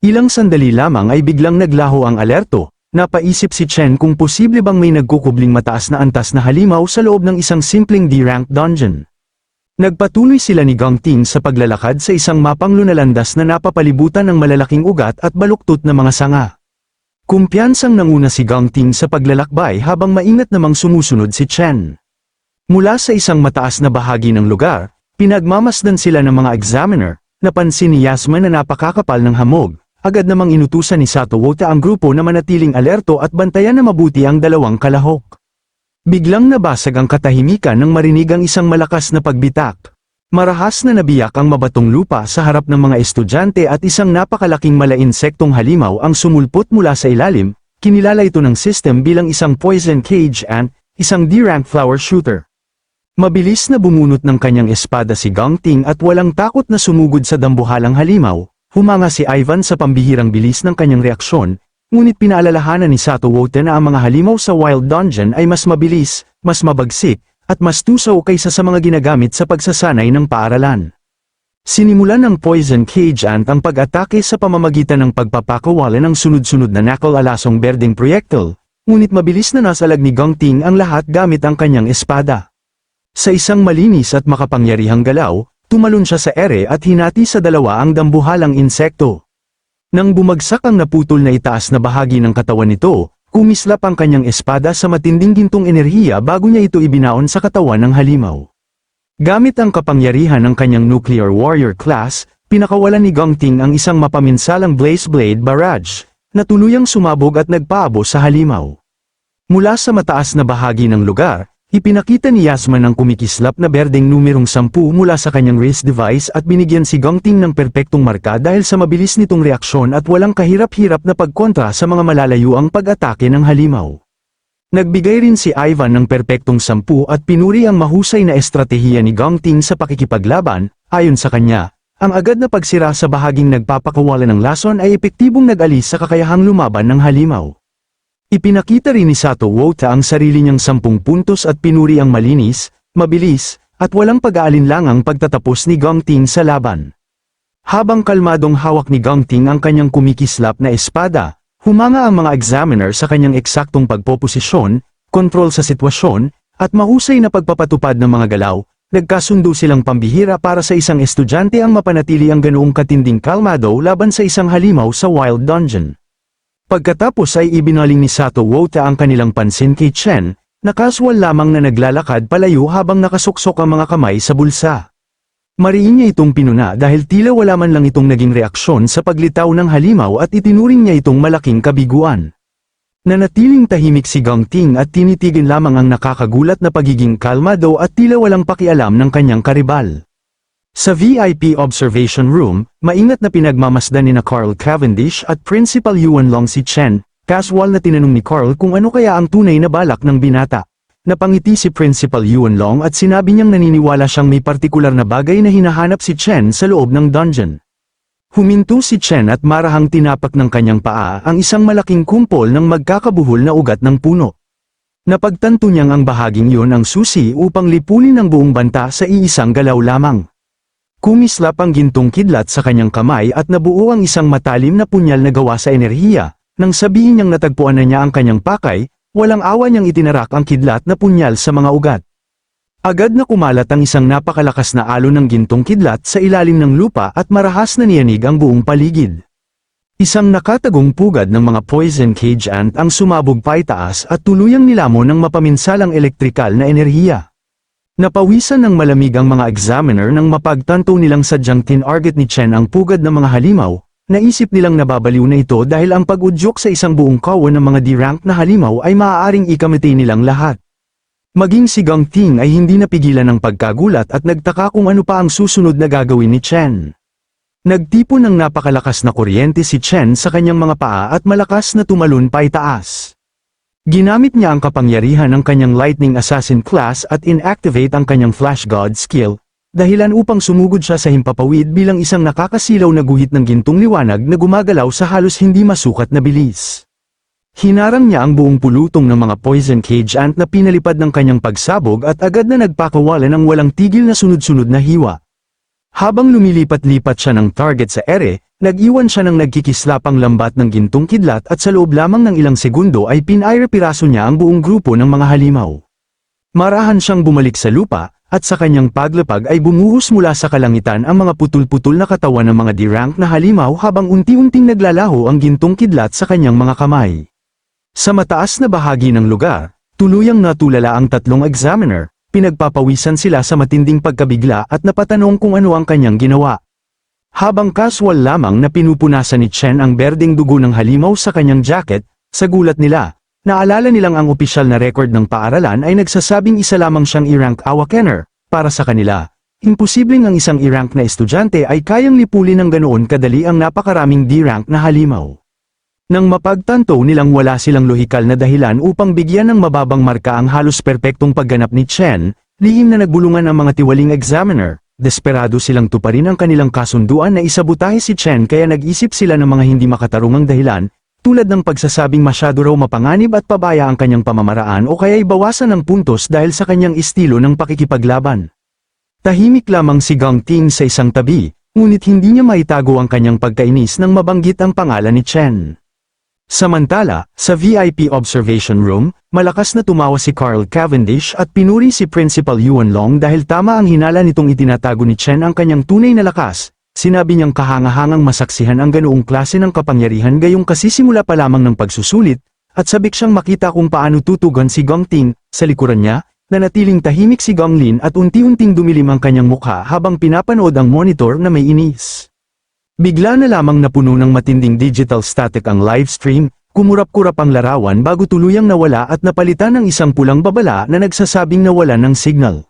Ilang sandali lamang ay biglang naglaho ang alerto. Napaisip si Chen kung posible bang may nagkukubling mataas na antas na halimaw sa loob ng isang simpleng D-rank dungeon. Nagpatuloy sila ni Gang Ting sa paglalakad sa isang mapanglo na landas na napapalibutan ng malalaking ugat at baluktot na mga sanga. Kumpiyansang nanguna si Gang Ting sa paglalakbay habang maingat namang sumusunod si Chen. Mula sa isang mataas na bahagi ng lugar, pinagmamasdan sila ng mga examiner. Napansin ni Yasmin na napakakapal ng hamog. Agad namang inutusan ni Sato Wota ang grupo na manatiling alerto at bantayan na mabuti ang dalawang kalahok. Biglang nabasag ang katahimikan nang marinig ang isang malakas na pagbitak. Marahas na nabiyak ang mabatong lupa sa harap ng mga estudyante at isang napakalaking mala-insektong halimaw ang sumulpot mula sa ilalim. Kinilala ito ng system bilang isang poison cage ant, isang D-rank flower shooter. Mabilis na bumunot ng kanyang espada si Gang Ting at walang takot na sumugod sa dambuhalang halimaw. Humanga si Ivan sa pambihirang bilis ng kanyang reaksyon, ngunit pinaalalahanan ni Sato Wota na ang mga halimaw sa Wild Dungeon ay mas mabilis, mas mabagsik, at mas tusaw kaysa sa mga ginagamit sa pagsasanay ng paaralan. Sinimulan ng Poison Cage Ant ang pag-atake sa pamamagitan ng pagpapakawalan ng sunod-sunod na knuckle-alasong berdeng proyektil, ngunit mabilis na nasalag ni Gang Ting ang lahat gamit ang kanyang espada. Sa isang malinis at makapangyarihang galaw, tumalon siya sa ere at hinati sa dalawa ang dambuhalang insekto. Nang bumagsak ang naputol na itaas na bahagi ng katawan nito, kumislap ang kanyang espada sa matinding gintong enerhiya bago niya ito ibinaon sa katawan ng halimaw. Gamit ang kapangyarihan ng kanyang Nuclear Warrior class, pinakawalan ni Gang Ting ang isang mapaminsalang Blaze Blade Barrage, na tuluyang sumabog at nagpaabo sa halimaw. Mula sa mataas na bahagi ng lugar, ipinakita ni Yasmin ang kumikislap na berdeng numerong 10 mula sa kanyang wrist device at binigyan si Gang Ting ng perpektong marka dahil sa mabilis nitong reaksyon at walang kahirap-hirap na pagkontra sa mga malalayuang pag-atake ng halimaw. Nagbigay rin si Ivan ng perpektong 10 at pinuri ang mahusay na estratehiya ni Gang Ting sa pakikipaglaban. Ayon sa kanya, ang agad na pagsira sa bahaging nagpapakawalan ng lason ay epektibong nag-alis sa kakayahang lumaban ng halimaw. Ipinakita rin ni Sato Wota ang sarili niyang 10 puntos at pinuri ang malinis, mabilis, at walang pag-aalinlangang pagtatapos ni Gang Ting sa laban. Habang kalmadong hawak ni Gang Ting ang kanyang kumikislap na espada, humanga ang mga examiner sa kanyang eksaktong pagpoposisyon, kontrol sa sitwasyon, at mahusay na pagpapatupad ng mga galaw. Nagkasundo silang pambihira para sa isang estudyante ang mapanatili ang ganoong katinding kalmado laban sa isang halimaw sa Wild Dungeon. Pagkatapos ay ibinaling ni Sato Wota ang kanilang pansin kay Chen, na kaswal lamang na naglalakad palayo habang nakasuksok ang mga kamay sa bulsa. Mariin niya itong pinuna dahil tila wala man lang itong naging reaksyon sa paglitaw ng halimaw at itinuring niya itong malaking kabiguan. Nanatiling tahimik si Gang Ting at tinitigin lamang ang nakakagulat na pagiging kalmado at tila walang pakialam ng kanyang karibal. Sa VIP Observation Room, maingat na pinagmamasdan ni Carl Cavendish at Principal Yuan Long si Chen. Casual na tinanong ni Carl kung ano kaya ang tunay na balak ng binata. Napangiti si Principal Yuan Long at sinabi niyang naniniwala siyang may partikular na bagay na hinahanap si Chen sa loob ng dungeon. Huminto si Chen at marahang tinapak ng kanyang paa ang isang malaking kumpol ng magkakabuhol na ugat ng puno. Napagtanto niyang ang bahaging yun ang susi upang lipunin ang buong banta sa iisang galaw lamang. Kumislap ang gintong kidlat sa kanyang kamay at nabuo ang isang matalim na punyal na gawa sa enerhiya. Nang sabihin niyang natagpuan na niya ang kanyang pakay, walang awa niyang itinarak ang kidlat na punyal sa mga ugat. Agad na kumalat ang isang napakalakas na alon ng gintong kidlat sa ilalim ng lupa at marahas na niyanig ang buong paligid. Isang nakatagong pugad ng mga poison cage ant ang sumabog paitaas at tuluyang nilamon ng mapaminsalang elektrikal na enerhiya. Napawisan ng malamig ang mga examiner nang mapagtanto nilang sadyang tinarget ni Chen ang pugad ng mga halimaw. Naisip nilang nababaliw na ito dahil ang pag-udyok sa isang buong kawan ng mga D-rank na halimaw ay maaaring ikamiti nilang lahat. Maging si Gang Ting ay hindi napigilan ng pagkagulat at nagtaka kung ano pa ang susunod na gagawin ni Chen. Nagtipon ng napakalakas na kuryente si Chen sa kanyang mga paa at malakas na tumalon paitaas. Ginamit niya ang kapangyarihan ng kanyang Lightning Assassin class at inactivate ang kanyang Flash God skill, dahilan upang sumugod siya sa himpapawid bilang isang nakakasilaw na guhit ng gintong liwanag na gumagalaw sa halos hindi masukat na bilis. Hinarang niya ang buong pulutong ng mga poison cage ant na pinalipad ng kanyang pagsabog at agad na nagpakawala ng walang tigil na sunod-sunod na hiwa. Habang lumilipat-lipat siya ng target sa ere, nag-iwan siya ng nagkikislapang lambat ng gintong kidlat at sa loob lamang ng ilang segundo ay pinairepiraso niya ang buong grupo ng mga halimaw. Marahan siyang bumalik sa lupa, at sa kanyang paglapag ay bumuhos mula sa kalangitan ang mga putol-putol na katawan ng mga D-rank na halimaw habang unti-unting naglalaho ang gintong kidlat sa kanyang mga kamay. Sa mataas na bahagi ng lugar, tuluyang natulala ang tatlong examiner, pinagpapawisan sila sa matinding pagkabigla at napatanong kung ano ang kanyang ginawa. Habang casual lamang na pinupunasan ni Chen ang berdeng dugo ng halimaw sa kanyang jacket, sa gulat nila, naalala nilang ang opisyal na record ng paaralan ay nagsasabing isa lamang siyang E-rank awakener. Para sa kanila, imposibleng ang isang E-rank na estudyante ay kayang lipulin ng ganoon kadali ang napakaraming D-rank na halimaw. Nang mapagtanto nilang wala silang lohikal na dahilan upang bigyan ng mababang marka ang halos perpektong pagganap ni Chen, lihim na nagbulungan ang mga tiwaling examiner, desperado silang tuparin ang kanilang kasunduan na isabotahe si Chen kaya nag-isip sila ng mga hindi makatarungang dahilan, tulad ng pagsasabing masyado raw mapanganib at pabaya ang kanyang pamamaraan o kaya'y bawasan ng puntos dahil sa kanyang estilo ng pakikipaglaban. Tahimik lamang si Gang Ting sa isang tabi, ngunit hindi niya maitago ang kanyang pagkainis nang mabanggit ang pangalan ni Chen. Samantala, sa VIP observation room, malakas na tumawa si Carl Cavendish at pinuri si Principal Yuan Long dahil tama ang hinala nitong itinatago ni Chen ang kanyang tunay na lakas. Sinabi niyang kahangahangang masaksihan ang ganoong klase ng kapangyarihan gayong kasisimula pa lamang ng pagsusulit, at sabik siyang makita kung paano tutugon si Gong Ting. Sa likuran niya, nanatiling tahimik si Gong Lin at unti-unting dumilim ang kanyang mukha habang pinapanood ang monitor na may inis. Bigla na lamang napuno ng matinding digital static ang live stream, kumurap-kurap ang larawan bago tuluyang nawala at napalitan ng isang pulang babala na nagsasabing nawalan ng signal.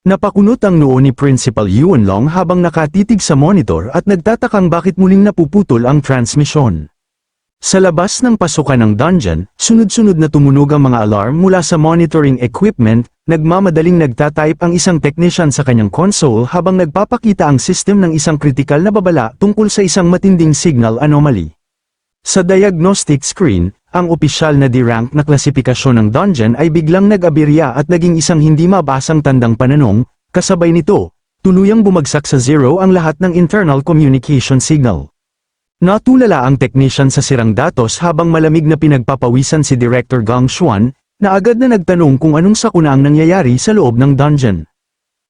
Napakunot ang noo ni Principal Yuan Long habang nakatitig sa monitor at nagtatakang bakit muling napuputol ang transmisyon. Sa labas ng pasukan ng dungeon, sunod-sunod na tumunog ang mga alarm mula sa monitoring equipment, nagmamadaling nagtatype ang isang technician sa kanyang console habang nagpapakita ang system ng isang kritikal na babala tungkol sa isang matinding signal anomaly. Sa diagnostic screen, ang opisyal na D-rank na klasifikasyon ng dungeon ay biglang nag-aberya at naging isang hindi mabasang tandang pananong, kasabay nito, tuluyang bumagsak sa zero ang lahat ng internal communication signal. Natulala ang technician sa sirang datos habang malamig na pinagpapawisan si Director Gang Xuan, na agad na nagtanong kung anong sakuna ang nangyayari sa loob ng dungeon.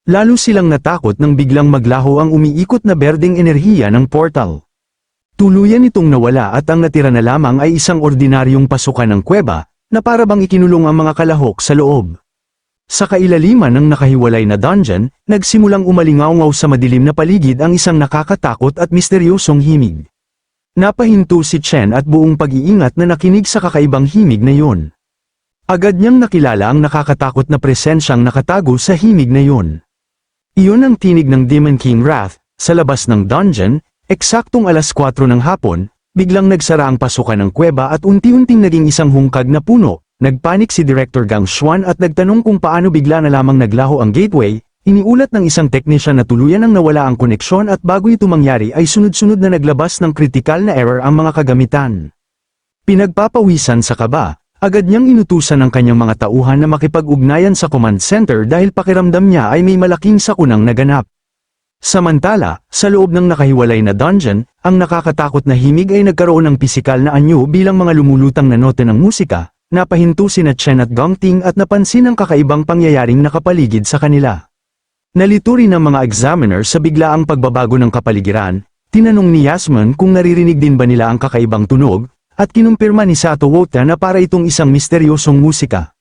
Lalo silang natakot nang biglang maglaho ang umiikot na berdeng enerhiya ng portal. Tuluyan itong nawala at ang natira na lamang ay isang ordinaryong pasukan ng kuweba, na para bang ikinulong ang mga kalahok sa loob. Sa kailaliman ng nakahiwalay na dungeon, nagsimulang umalingaw-ngaw sa madilim na paligid ang isang nakakatakot at misteryosong himig. Napahinto si Chen at buong pag-iingat na nakinig sa kakaibang himig na yun. Agad niyang nakilala ang nakakatakot na presensyang nakatago sa himig na yun. Iyon ang tinig ng Demon King Wrath. Sa labas ng dungeon, eksaktong alas 4 ng hapon, biglang nagsara ang pasukan ng kuweba at unti-unting naging isang hungkag na puno. Nagpanik si Director Gang Xuan at nagtanong kung paano bigla na lamang naglaho ang gateway. Iniulat ng isang technician na tuluyan ang nawala ang koneksyon at bago ito mangyari ay sunod-sunod na naglabas ng kritikal na error ang mga kagamitan. Pinagpapawisan sa kaba, agad niyang inutusan ang kanyang mga tauhan na makipag-ugnayan sa command center dahil pakiramdam niya ay may malaking sakunang naganap. Samantala, sa loob ng nakahiwalay na dungeon, ang nakakatakot na himig ay nagkaroon ng pisikal na anyo bilang mga lumulutang na note ng musika. Napahinto sina Chen at Gang Ting at napansin ang kakaibang pangyayaring nakapaligid sa kanila. Nalito rin ng mga examiner sa biglaang pagbabago ng kapaligiran, tinanong ni Yasmin kung naririnig din ba nila ang kakaibang tunog, at kinumpirma ni Sato Wota na para itong isang misteryosong musika.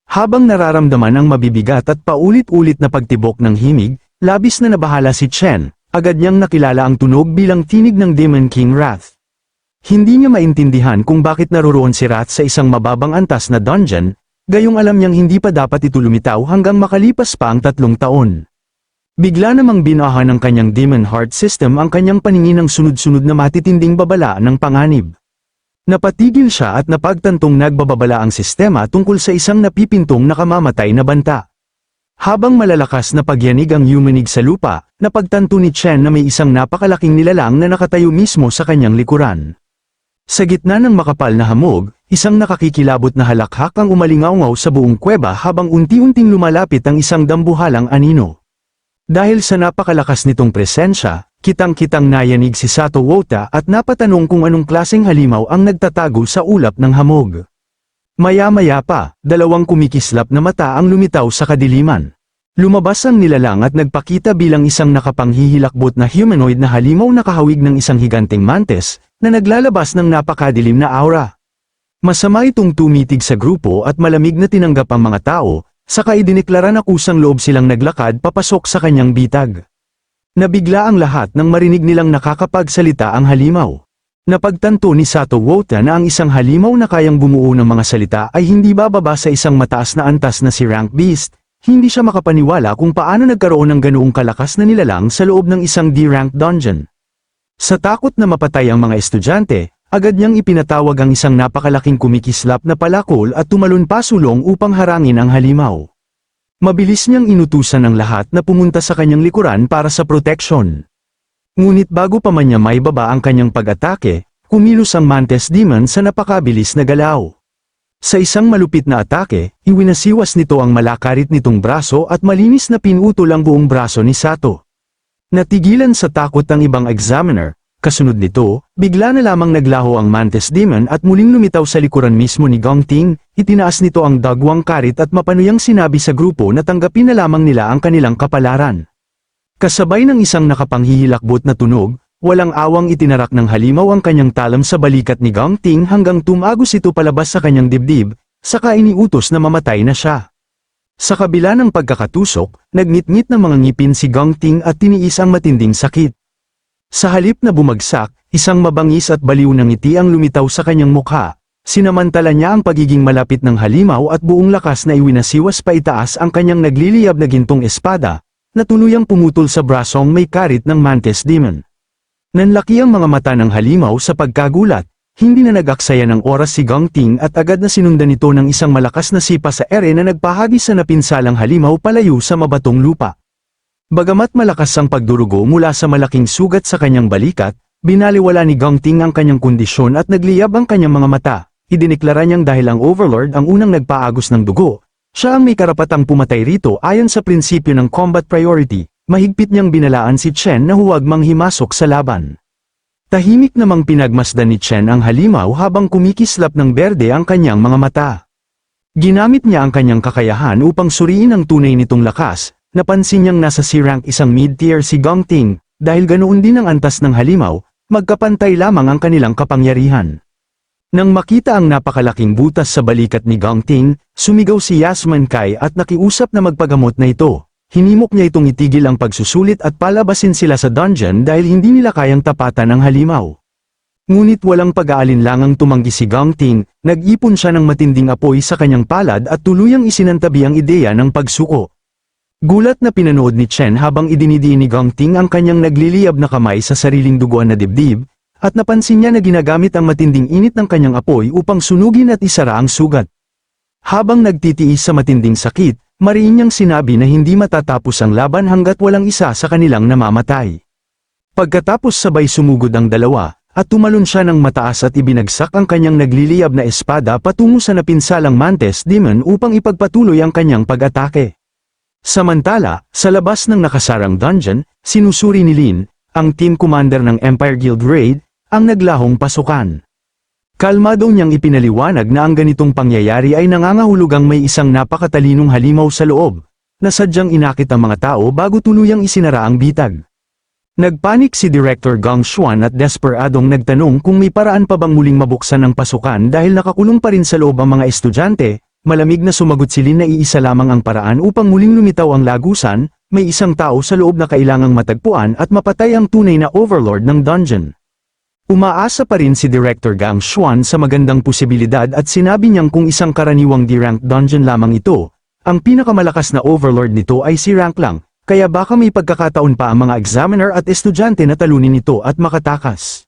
Habang nararamdaman ang mabibigat at paulit-ulit na pagtibok ng himig, labis na nabahala si Chen, agad niyang nakilala ang tunog bilang tinig ng Demon King Wrath. Hindi niya maintindihan kung bakit naroroon si Wrath sa isang mababang antas na dungeon, gayong alam niyang hindi pa dapat ito lumitaw hanggang makalipas pa ang 3 taon. Bigla namang binaha ng kanyang Demon Heart System ang kanyang paningin ng sunod-sunod na matitinding babala ng panganib. Napatigil siya at napagtantong nagbababala ang sistema tungkol sa isang napipintong nakamamatay na banta. Habang malalakas na pagyanig ang yumanig sa lupa, napagtanto ni Chen na may isang napakalaking nilalang na nakatayo mismo sa kanyang likuran. Sa gitna ng makapal na hamog, isang nakakikilabot na halakhak ang umalingaw-ngaw sa buong kuweba habang unti-unting lumalapit ang isang dambuhalang anino. Dahil sa napakalakas nitong presensya, kitang-kitang nayanig si Sato Wota at napatanong kung anong klaseng halimaw ang nagtatago sa ulap ng hamog. Maya-maya pa, dalawang kumikislap na mata ang lumitaw sa kadiliman. Lumabas ang nilalang at nagpakita bilang isang nakapanghihilakbot na humanoid na halimaw na kahawig ng isang higanting mantis, na naglalabas ng napakadilim na aura. Masama itong tumitig sa grupo at malamig na tinanggap ang mga tao, saka idineklara na kusang loob silang naglakad papasok sa kanyang bitag. Nabigla ang lahat nang marinig nilang nakakapagsalita ang halimaw. Napagtanto ni Sato Wota na ang isang halimaw na kayang bumuo ng mga salita ay hindi bababa sa isang mataas na antas na si Rank Beast. Hindi siya makapaniwala kung paano nagkaroon ng ganoong kalakas na nilalang sa loob ng isang D-rank dungeon. Sa takot na mapatay ang mga estudyante, agad niyang ipinatawag ang isang napakalaking kumikislap na palakol at tumalon pasulong upang harangin ang halimaw. Mabilis niyang inutusan ang lahat na pumunta sa kanyang likuran para sa protection. Ngunit bago pa man niya maibaba ang kanyang pag-atake, kumilos ang Mantis Demon sa napakabilis na galaw. Sa isang malupit na atake, iwinasiwas nito ang malakarit nitong braso at malinis na pinutol ang buong braso ni Sato. Natigilan sa takot ang ibang examiner, kasunod nito, bigla na lamang naglaho ang Mantis Demon at muling lumitaw sa likuran mismo ni Gongting, itinaas nito ang dagwang karit at mapanuyang sinabi sa grupo na tanggapin na lamang nila ang kanilang kapalaran. Kasabay ng isang nakapanghihilakbot na tunog, walang awang itinarak ng halimaw ang kanyang talam sa balikat ni Gongting hanggang tumagos ito palabas sa kanyang dibdib, saka iniutos na mamatay na siya. Sa kabila ng pagkakatusok, nagngit-ngit ng mga ngipin si Gongting at tiniis ang matinding sakit. Sa halip na bumagsak, isang mabangis at baliw na ngiti ang lumitaw sa kanyang mukha. Sinamantala niya ang pagiging malapit ng halimaw at buong lakas na iwinasiwas pa itaas ang kanyang nagliliyab na gintong espada, na tuluyang pumutol sa brasong may karit ng Mantis Demon. Nanlaki ang mga mata ng halimaw sa pagkagulat, hindi na nag-aksaya ng oras si Gongting at agad na sinundan ito ng isang malakas na sipa sa ere na nagpahagi sa napinsalang halimaw palayo sa mabatong lupa. Bagamat malakas ang pagdurugo mula sa malaking sugat sa kanyang balikat, binaliwala ni Gongting ang kanyang kondisyon at nagliyab ang kanyang mga mata. Idineklara niyang dahil ang Overlord ang unang nagpaagos ng dugo, siya ang may karapatang pumatay rito ayon sa prinsipyo ng combat priority. Mahigpit niyang binalaan si Chen na huwag manghimasok sa laban. Tahimik namang pinagmasdan ni Chen ang halimaw habang kumikislap ng berde ang kanyang mga mata. Ginamit niya ang kanyang kakayahan upang suriin ang tunay nitong lakas, napansin niyang nasa C-rank isang mid-tier si Gongting, dahil ganoon din ang antas ng halimaw, magkapantay lamang ang kanilang kapangyarihan. Nang makita ang napakalaking butas sa balikat ni Gongting, sumigaw si Yasmin Kai at nakiusap na magpagamot na ito. Hinimok niya itong itigil ang pagsusulit at palabasin sila sa dungeon dahil hindi nila kayang tapatan ang halimaw. Ngunit walang pag-aalinlangang tumanggi si Gongting, nag-ipon siya ng matinding apoy sa kanyang palad at tuluyang isinantabi ang ideya ng pagsuko. Gulat na pinanood ni Chen habang idinidiin ni Gongting ang kanyang nagliliyab na kamay sa sariling duguan na dibdib, at napansin niya na ginagamit ang matinding init ng kanyang apoy upang sunugin at isara ang sugat. Habang nagtitiis sa matinding sakit, mariin niyang sinabi na hindi matatapos ang laban hanggat walang isa sa kanilang namamatay. Pagkatapos sabay sumugod ang dalawa, at tumalon siya ng mataas at ibinagsak ang kanyang nagliliyab na espada patungo sa napinsalang Mantis Demon upang ipagpatuloy ang kanyang pag-atake. Samantala, sa labas ng nakasarang dungeon, sinusuri ni Lin, ang team commander ng Empire Guild Raid, ang naglahong pasukan. Kalmado niyang ipinaliwanag na ang ganitong pangyayari ay nangangahulugang may isang napakatalinong halimaw sa loob, na sadyang inakit ang mga tao bago tuluyang isinara ang bitag. Nagpanik si Director Gong Xuan at desperadong nagtanong kung may paraan pa bang muling mabuksan ang pasukan dahil nakakulong pa rin sa loob ang mga estudyante. Malamig na sumagot si Lin na iisa lamang ang paraan upang muling lumitaw ang lagusan, may isang tao sa loob na kailangang matagpuan at mapatay ang tunay na overlord ng dungeon. Umaasa pa rin si Director Gang Xuan sa magandang posibilidad at sinabi niyang kung isang karaniwang D-rank dungeon lamang ito, ang pinakamalakas na overlord nito ay si rank lang, kaya baka may pagkakataon pa ang mga examiner at estudyante na talunin ito at makatakas.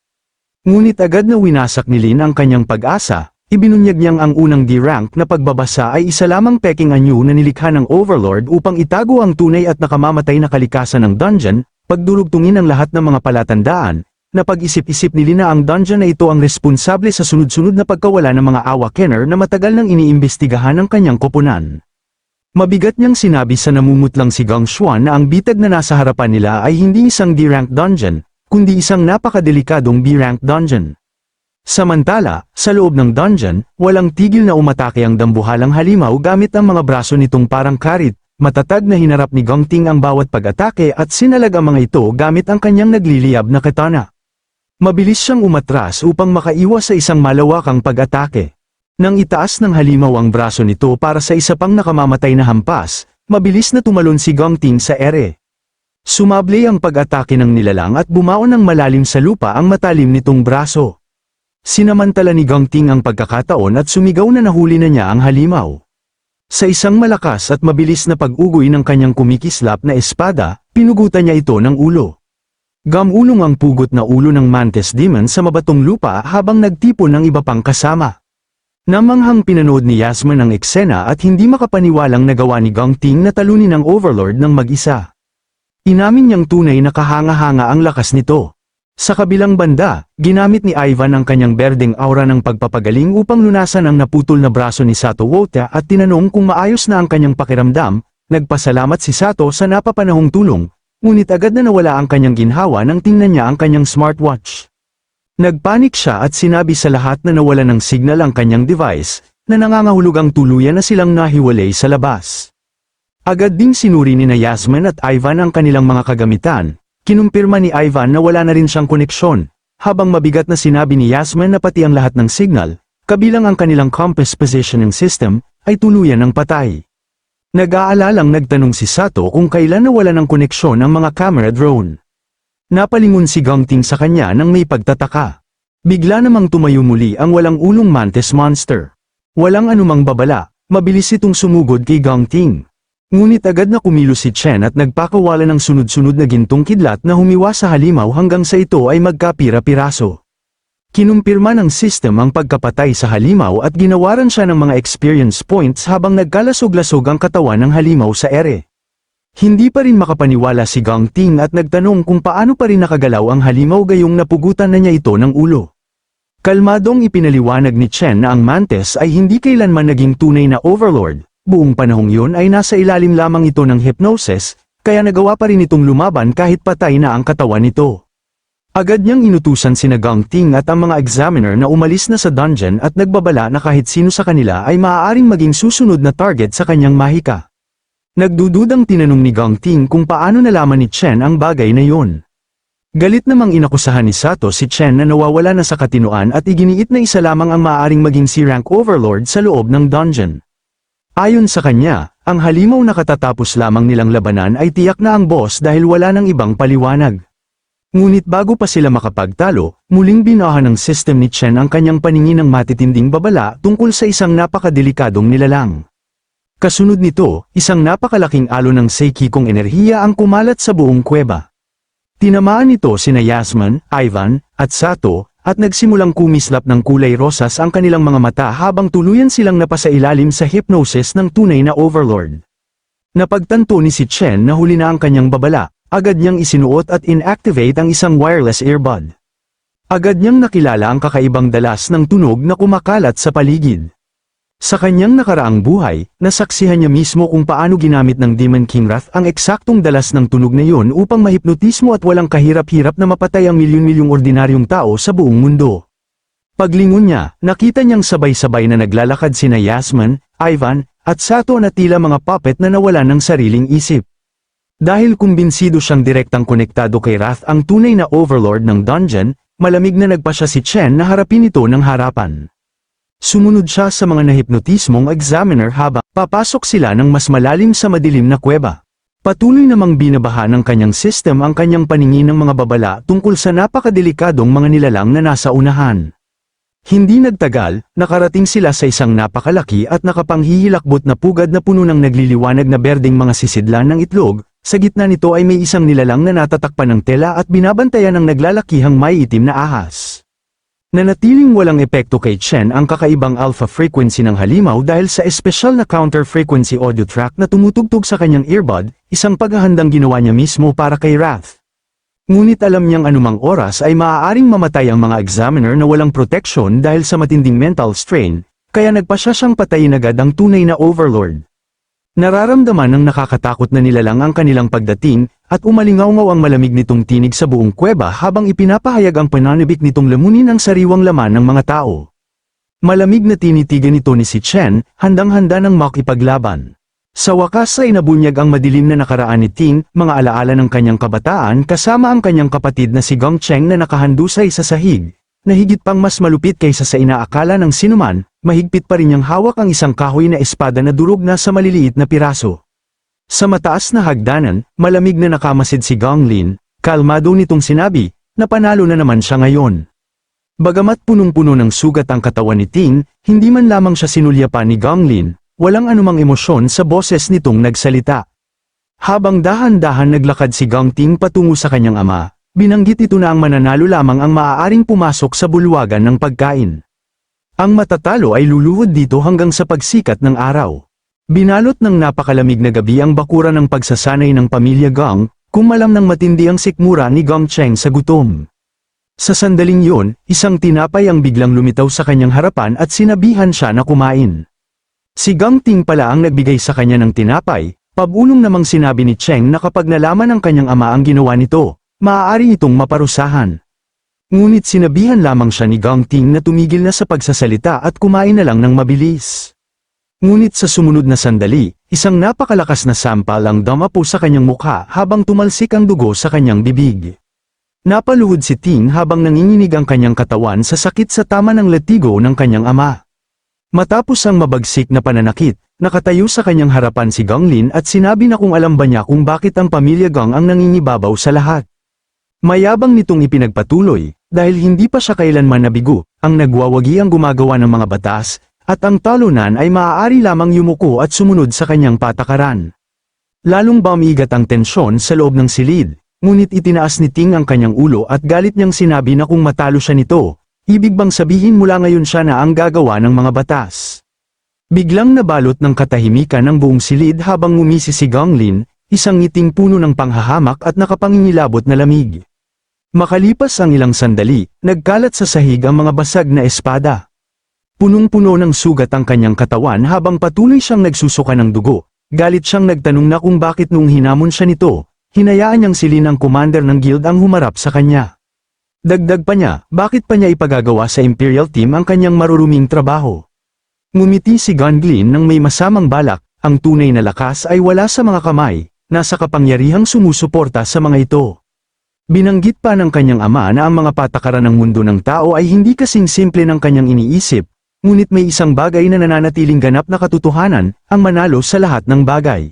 Ngunit agad na winasak ni Lin ang kanyang pag-asa, ibinunyag niyang ang unang D-rank na pagbabasa ay isa lamang peking anyo na nilikha ng overlord upang itago ang tunay at nakamamatay na kalikasan ng dungeon, pagdurugtungin ang lahat ng mga palatandaan. Napag-isip-isip ni Lin na ang dungeon na ito ang responsable sa sunod-sunod na pagkawala ng mga Awakener na matagal nang iniimbestigahan ng kanyang koponan. Mabigat niyang sinabi sa namumutlang si Gang Xuan na ang bitag na nasa harapan nila ay hindi isang D-rank dungeon, kundi isang napakadelikadong B-rank dungeon. Samantala, sa loob ng dungeon, walang tigil na umatake ang dambuhalang halimaw gamit ang mga braso nitong parang karit. Matatag na hinarap ni Gang Ting ang bawat pag-atake at sinalag ang mga ito gamit ang kanyang nagliliyab na katana. Mabilis siyang umatras upang makaiwas sa isang malawakang pag-atake. Nang itaas ng halimaw ang braso nito para sa isa pang nakamamatay na hampas, mabilis na tumalon si Gang Ting sa ere. Sumable ang pag-atake ng nilalang at bumaon ng malalim sa lupa ang matalim nitong braso. Sinamantala ni Gang Ting ang pagkakataon at sumigaw na nahuli na niya ang halimaw. Sa isang malakas at mabilis na pag-ugoy ng kanyang kumikislap na espada, pinugutan niya ito ng ulo. Gamulong ang pugot na ulo ng Mantis Demon sa mabatong lupa habang nagtipon ng iba pang kasama. Namanghang pinanood ni Yasmin ang eksena at hindi makapaniwalang nagawa ni Gang Ting na talunin ang Overlord ng mag-isa. Inamin niyang tunay na kahanga-hanga ang lakas nito. Sa kabilang banda, ginamit ni Ivan ang kanyang berdeng aura ng pagpapagaling upang lunasan ang naputol na braso ni Sato Wota at tinanong kung maayos na ang kanyang pakiramdam. Nagpasalamat si Sato sa napapanahong tulong, ngunit agad na nawala ang kanyang ginhawa nang tingnan niya ang kanyang smartwatch. Nagpanik siya at sinabi sa lahat na nawala ng signal ang kanyang device, na nangangahulog ang tuluyan na silang nahiwalay sa labas. Agad ding sinuri ni Yasmin at Ivan ang kanilang mga kagamitan. Kinumpirma ni Ivan na wala na rin siyang koneksyon, habang mabigat na sinabi ni Yasmin na pati ang lahat ng signal, kabilang ang kanilang compass positioning system, ay tuluyan ng patay. Nag-aalalang nagtanong si Sato kung kailan nawala ng koneksyon ang mga camera drone. Napalingon si Gang Ting sa kanya nang may pagtataka. Bigla namang tumayo muli ang walang ulong Mantis monster. Walang anumang babala, mabilis itong sumugod kay Gang Ting. Ngunit agad na kumilos si Chen at nagpakawala ng sunod-sunod na gintong kidlat na humiwa sa halimaw hanggang sa ito ay magkapira-piraso. Kinumpirma ng system ang pagkapatay sa halimaw at ginawaran siya ng mga experience points habang nagkalasog-lasog ang katawan ng halimaw sa ere. Hindi pa rin makapaniwala si Gang Ting at nagtanong kung paano pa rin nakagalaw ang halimaw gayong napugutan na niya ito ng ulo. Kalmadong ipinaliwanag ni Chen na ang Mantis ay hindi kailanman naging tunay na overlord. Buong panahong yun ay nasa ilalim lamang ito ng hypnosis, kaya nagawa pa rin itong lumaban kahit patay na ang katawan nito. Agad niyang inutusan sina Gang Ting at ang mga examiner na umalis na sa dungeon at nagbabala na kahit sino sa kanila ay maaaring maging susunod na target sa kanyang mahika. Nagdududang tinanong ni Gang Ting kung paano nalaman ni Chen ang bagay na yun. Galit namang inakusahan ni Sato si Chen na nawawala na sa katinoan at iginiit na isa lamang ang maaaring maging C-rank overlord sa loob ng dungeon. Ayon sa kanya, ang halimaw na katatapos lamang nilang labanan ay tiyak na ang boss dahil wala nang ibang paliwanag. Ngunit bago pa sila makapagtalo, muling binahan ng system ni Chen ang kanyang paningin ng matitinding babala tungkol sa isang napakadelikadong nilalang. Kasunod nito, isang napakalaking alon ng Seiki kong enerhiya ang kumalat sa buong kuweba. Tinamaan nito sina Yasmin, Ivan, at Sato, at nagsimulang kumislap ng kulay rosas ang kanilang mga mata habang tuluyan silang napasailalim sa hypnosis ng tunay na overlord. Napagtanto ni si Chen na huli na ang kanyang babala, agad niyang isinuot at inactivate ang isang wireless earbud. Agad niyang nakilala ang kakaibang dalas ng tunog na kumakalat sa paligid. Sa kanyang nakaraang buhay, nasaksihan niya mismo kung paano ginamit ng Demon King Wrath ang eksaktong dalas ng tunog na yun upang mahipnotismo at walang kahirap-hirap na mapatay ang milyon-milyong ordinaryong tao sa buong mundo. Paglingon niya, nakita niyang sabay-sabay na naglalakad sina Yasmin, Ivan, at Sato na tila mga puppet na nawalan ng sariling isip. Dahil kumbinsido siyang direktang konektado kay Wrath ang tunay na overlord ng dungeon, malamig na nagpa siya si Chen na harapin ito ng harapan. Sumunod siya sa mga nahipnotismong examiner habang papasok sila ng mas malalim sa madilim na kuweba. Patuloy namang binabaha ng kanyang system ang kanyang paningin ng mga babala tungkol sa napakadelikadong mga nilalang na nasa unahan. Hindi nagtagal, nakarating sila sa isang napakalaki at nakapanghihilakbot na pugad na puno ng nagliliwanag na berdeng mga sisidlan ng itlog. Sa gitna nito ay may isang nilalang na natatakpan ng tela at binabantayan ng naglalakihang may itim na ahas. Nanatiling walang epekto kay Chen ang kakaibang alpha frequency ng halimaw dahil sa espesyal na counter-frequency audio track na tumutugtog sa kanyang earbud, isang paghahandang ginawa niya mismo para kay Wrath. Ngunit alam niyang anumang oras ay maaaring mamatay ang mga examiner na walang proteksyon dahil sa matinding mental strain, kaya nagpasya siyang patayin agad ang tunay na overlord. Nararamdaman ng nakakatakot na nilalang ang kanilang pagdating, at umalingaw-ngaw ang malamig nitong tinig sa buong kuweba habang ipinapahayag ang pananabik nitong lamunin ang sariwang laman ng mga tao. Malamig na tinitigan nito ni si Chen, handang-handa ng makipaglaban. Sa wakas ay nabunyag ang madilim na nakaraan ni Ting, mga alaala ng kanyang kabataan kasama ang kanyang kapatid na si Gong Cheng na nakahandusay sa sahig, na higit pang mas malupit kaysa sa inaakala ng sinuman. Mahigpit pa rin niyang hawak ang isang kahoy na espada na durog na sa maliliit na piraso. Sa mataas na hagdanan, malamig na nakamasid si Gong Lin, kalmado nitong sinabi, na panalo na naman siya ngayon. Bagamat punong-puno ng sugat ang katawan ni Ting, hindi man lamang siya sinulyapan ni Gong Lin, walang anumang emosyon sa boses nitong nagsalita. Habang dahan-dahan naglakad si Gong Ting patungo sa kanyang ama, binanggit ito na ang mananalo lamang ang maaaring pumasok sa bulwagan ng pagkain. Ang matatalo ay luluhod dito hanggang sa pagsikat ng araw. Binalot ng napakalamig na gabi ang bakuran ng pagsasanay ng pamilya Gong, kumalam ng matindi ang sikmura ni Gong Cheng sa gutom. Sa sandaling yun, isang tinapay ang biglang lumitaw sa kanyang harapan at sinabihan siya na kumain. Si Gong Ting pala ang nagbigay sa kanya ng tinapay, pabulong namang sinabi ni Cheng na kapag nalaman ng kanyang ama ang ginawa nito, maaari itong maparusahan. Ngunit sinabihan lamang siya ni Gong Ting na tumigil na sa pagsasalita at kumain na lang ng mabilis. Ngunit sa sumunod na sandali, isang napakalakas na sampal ang dumapo sa kanyang mukha habang tumalsik ang dugo sa kanyang bibig. Napaluhod si Ting habang nanginginig ang kanyang katawan sa sakit sa tama ng latigo ng kanyang ama. Matapos ang mabagsik na pananakit, nakatayo sa kanyang harapan si Gong Lin at sinabi na kung alam ba niya kung bakit ang pamilya Gong ang nangingibabaw sa lahat. Mayabang nitong ipinagpatuloy, dahil hindi pa siya kailanman nabigo, ang nagwawagi ang gumagawa ng mga batas, at ang talunan ay maaari lamang yumuko at sumunod sa kanyang patakaran. Lalong bumigat ang tensyon sa loob ng silid, ngunit itinaas ni Ting ang kanyang ulo at galit niyang sinabi na kung matalo siya nito, ibig bang sabihin mula ngayon siya na ang gagawa ng mga batas. Biglang nabalot ng katahimikan ang buong silid habang ngumisi si Gong Lin, isang ngiting puno ng panghahamak at nakapangingilabot na lamig. Makalipas ang ilang sandali, nagkalat sa sahig ang mga basag na espada. Punong-puno ng sugat ang kanyang katawan habang patuloy siyang nagsusuka ng dugo. Galit siyang nagtanong na kung bakit nung hinamon siya nito, hinayaan niyang silin ang commander ng guild ang humarap sa kanya. Dagdag pa niya, bakit pa niya ipagagawa sa Imperial Team ang kanyang maruruming trabaho. Ngumiti si Gong Lin nang may masamang balak, ang tunay na lakas ay wala sa mga kamay, nasa kapangyarihang sumusuporta sa mga ito. Binanggit pa ng kanyang ama na ang mga patakaran ng mundo ng tao ay hindi kasing simple ng kanyang iniisip, ngunit may isang bagay na nananatiling ganap na katotohanan, ang manalo sa lahat ng bagay.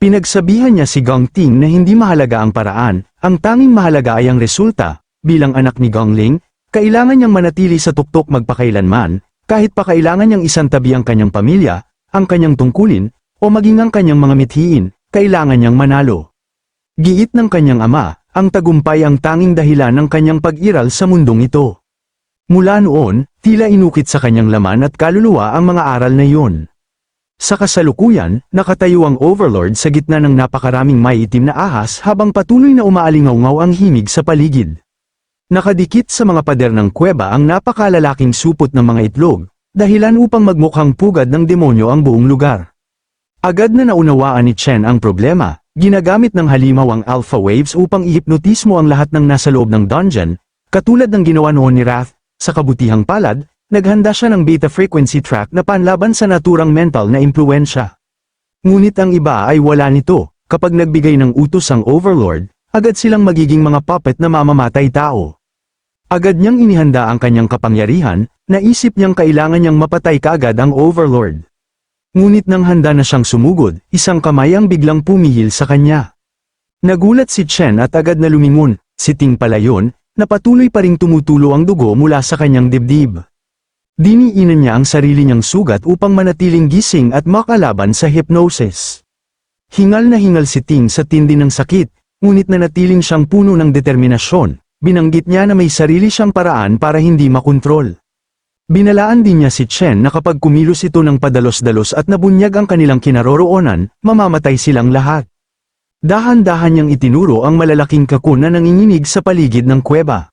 Pinagsabihan niya si Gong Ting na hindi mahalaga ang paraan, ang tanging mahalaga ay ang resulta. Bilang anak ni Gong Ling, kailangan niyang manatili sa tuktok magpakailanman, kahit pa kailangan niyang isantabi ang kanyang pamilya, ang kanyang tungkulin, o maging ang kanyang mga mithiin, kailangan niyang manalo. Giit ng kanyang ama, ang tagumpay ang tanging dahilan ng kanyang pag-iral sa mundong ito. Mula noon, tila inukit sa kanyang laman at kaluluwa ang mga aral na iyon. Sa kasalukuyan, nakatayo ang Overlord sa gitna ng napakaraming maiitim na ahas habang patuloy na umaalingaw-ngaw ang himig sa paligid. Nakadikit sa mga pader ng kuweba ang napakalalaking supot ng mga itlog, dahilan upang magmukhang pugad ng demonyo ang buong lugar. Agad na naunawaan ni Chen ang problema. Ginagamit ng halimaw ang alpha waves upang ihipnotismo ang lahat ng nasa loob ng dungeon, katulad ng ginawa noon ni Wrath. Sa kabutihang palad, naghanda siya ng beta frequency track na panlaban sa naturang mental na impluensya. Ngunit ang iba ay wala nito, kapag nagbigay ng utos ang Overlord, agad silang magiging mga puppet na mamamatay tao. Agad niyang inihanda ang kanyang kapangyarihan, naisip niyang kailangan niyang mapatay kaagad ang Overlord. Ngunit nang handa na siyang sumugod, isang kamay ang biglang pumihil sa kanya. Nagulat si Chen at agad na lumingon, si Ting pala yun, na patuloy pa ring tumutulo ang dugo mula sa kanyang dibdib. Diniinan niya ang sarili niyang sugat upang manatiling gising at makalaban sa hypnosis. Hingal na hingal si Ting sa tindi ng sakit, ngunit nanatiling siyang puno ng determinasyon. Binanggit niya na may sarili siyang paraan para hindi makontrol. Binalaan din niya si Chen na kapag kumilos ito ng padalos-dalos at nabunyag ang kanilang kinaroroonan, mamamatay silang lahat. Dahan-dahan niyang itinuro ang malalaking kakun na nanginginig sa paligid ng kuweba.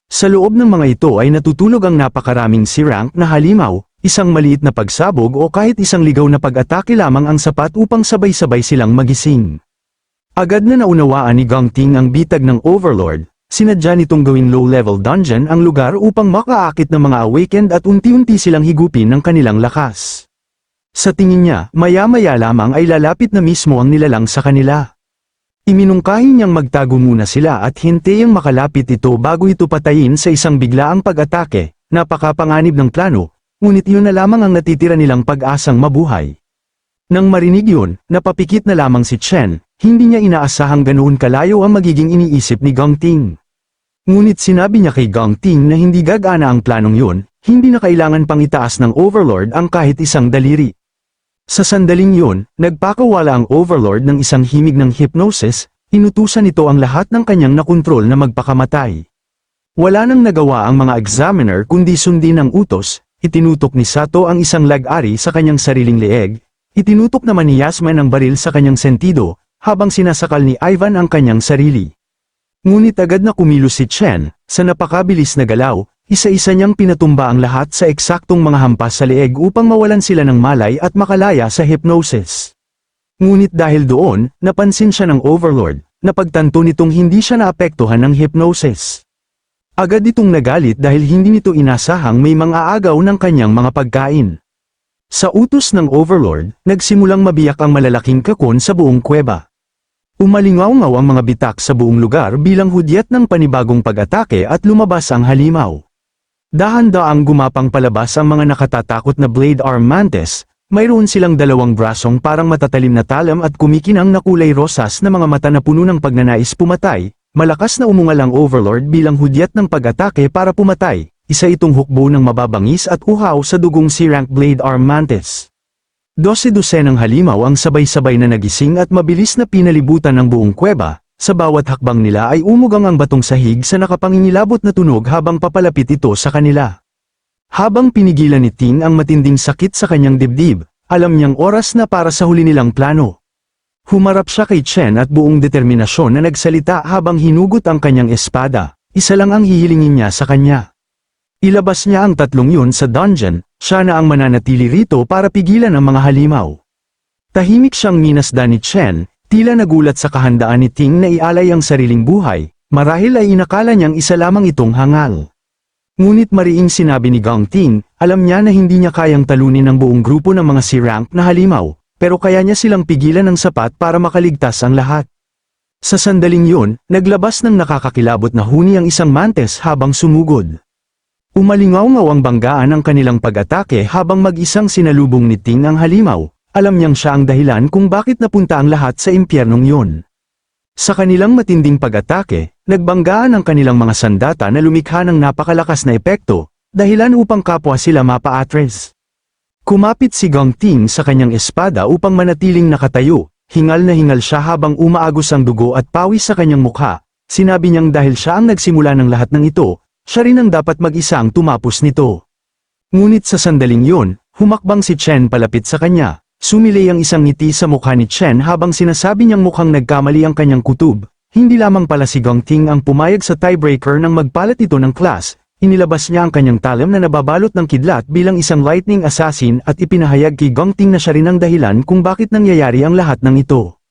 Sa loob ng mga ito ay natutulog ang napakaraming C-rank na halimaw, Isang maliit na pagsabog o kahit isang ligaw na pag-atake lamang ang sapat upang sabay-sabay silang magising. Agad na naunawaan ni Gang Ting ang bitag ng Overlord, sinadya nitong gawing low-level dungeon ang lugar upang makaakit ng mga awakened at unti-unti silang higupin ng kanilang lakas. Sa tingin niya, maya-maya lamang ay lalapit na mismo ang nilalang sa kanila. Iminungkahi niyang magtago muna sila at hintayang makalapit ito bago ito patayin sa isang biglaang pag-atake. Napakapanganib ng plano, ngunit iyon na lamang ang natitira nilang pag-asang mabuhay. Nang marinig yun, napapikit na lamang si Chen, hindi niya inaasahang ganoon kalayo ang magiging iniisip ni Gang Ting. Ngunit sinabi niya kay Gang Ting na hindi gagana ang planong yun, hindi na kailangan pang itaas ng Overlord ang kahit isang daliri. Sa sandaling yun, nagpakawala ang Overlord ng isang himig ng hypnosis, inutusan nito ang lahat ng kanyang nakontrol na magpakamatay. Wala nang nagawa ang mga examiner kundi sundin ang utos, itinutok ni Sato ang isang lag-ari sa kanyang sariling leeg, itinutok naman ni Yasmin ang baril sa kanyang sentido, habang sinasakal ni Ivan ang kanyang sarili. Ngunit agad na kumilos si Chen, sa napakabilis na galaw, isa-isa niyang pinatumba ang lahat sa eksaktong mga hampas sa leeg upang mawalan sila ng malay at makalaya sa hypnosis. Ngunit dahil doon, napansin siya ng Overlord, na pagtanto nitong hindi siya naapektuhan ng hypnosis. Agad itong nagalit dahil hindi nito inasahang may mga agaw ng kanyang mga pagkain. Sa utos ng Overlord, nagsimulang mabiyak ang malalaking kakon sa buong kuweba. Umalingaw-ngaw ang mga bitak sa buong lugar bilang hudyat ng panibagong pag-atake at lumabas ang halimaw. Dahan-daang gumapang palabas ang mga nakatatakot na Blade Arm Mantis, mayroon silang dalawang brasong parang matatalim na talam at kumikinang na kulay rosas na mga mata na puno ng pagnanais pumatay, malakas na umungal ang Overlord bilang hudyat ng pag-atake para pumatay, isa itong hukbo ng mababangis at uhaw sa dugong C-rank Blade Arm Mantis. 12-dosenang halimaw ang sabay-sabay na nagising at mabilis na pinalibutan ng buong kuweba, sa bawat hakbang nila ay umugang ang batong sahig sa nakapangingilabot na tunog habang papalapit ito sa kanila. Habang pinigilan ni Ting ang matinding sakit sa kanyang dibdib, alam niyang oras na para sa huli nilang plano. Humarap siya kay Chen at buong determinasyon na nagsalita habang hinugot ang kanyang espada, isa lang ang hihilingin niya sa kanya. Ilabas niya ang tatlong yun sa dungeon, siya na ang mananatili rito para pigilan ang mga halimaw. Tahimik siyang minasdan ni Chen, tila nagulat sa kahandaan ni Ting na ialay ang sariling buhay, marahil ay inakala niyang isa lamang itong hangal. Ngunit mariing sinabi ni Gang Ting, alam niya na hindi niya kayang talunin ang buong grupo ng mga C-rank na halimaw, pero kaya niya silang pigilan ng sapat para makaligtas ang lahat. Sa sandaling yun, naglabas ng nakakakilabot na huni ang isang mantis habang sumugod. Umalingaw-ngaw ang banggaan ng kanilang pag-atake habang mag-isang sinalubong ni Ting ang halimaw, alam niyang siya ang dahilan kung bakit napunta ang lahat sa impyernong yun. Sa kanilang matinding pag-atake, nagbanggaan ang kanilang mga sandata na lumikha ng napakalakas na epekto, dahilan upang kapwa sila mapa-atres. Kumapit si Gang Ting sa kanyang espada upang manatiling nakatayo, hingal na hingal siya habang umaagos ang dugo at pawis sa kanyang mukha, sinabi niyang dahil siya ang nagsimula ng lahat ng ito, siya rin ang dapat mag-isang tumapos nito. Ngunit sa sandaling yun, humakbang si Chen palapit sa kanya, sumilay ang isang ngiti sa mukha ni Chen habang sinasabi niyang mukhang nagkamali ang kanyang kutob, hindi lamang pala si Gang Ting ang pumayag sa tiebreaker nang magpalat ito ng class, inilabas niya ang kanyang talam na nababalot ng kidlat bilang isang lightning assassin at ipinahayag kay Gang Ting na siya rin ang dahilan kung bakit nangyayari ang lahat ng ito.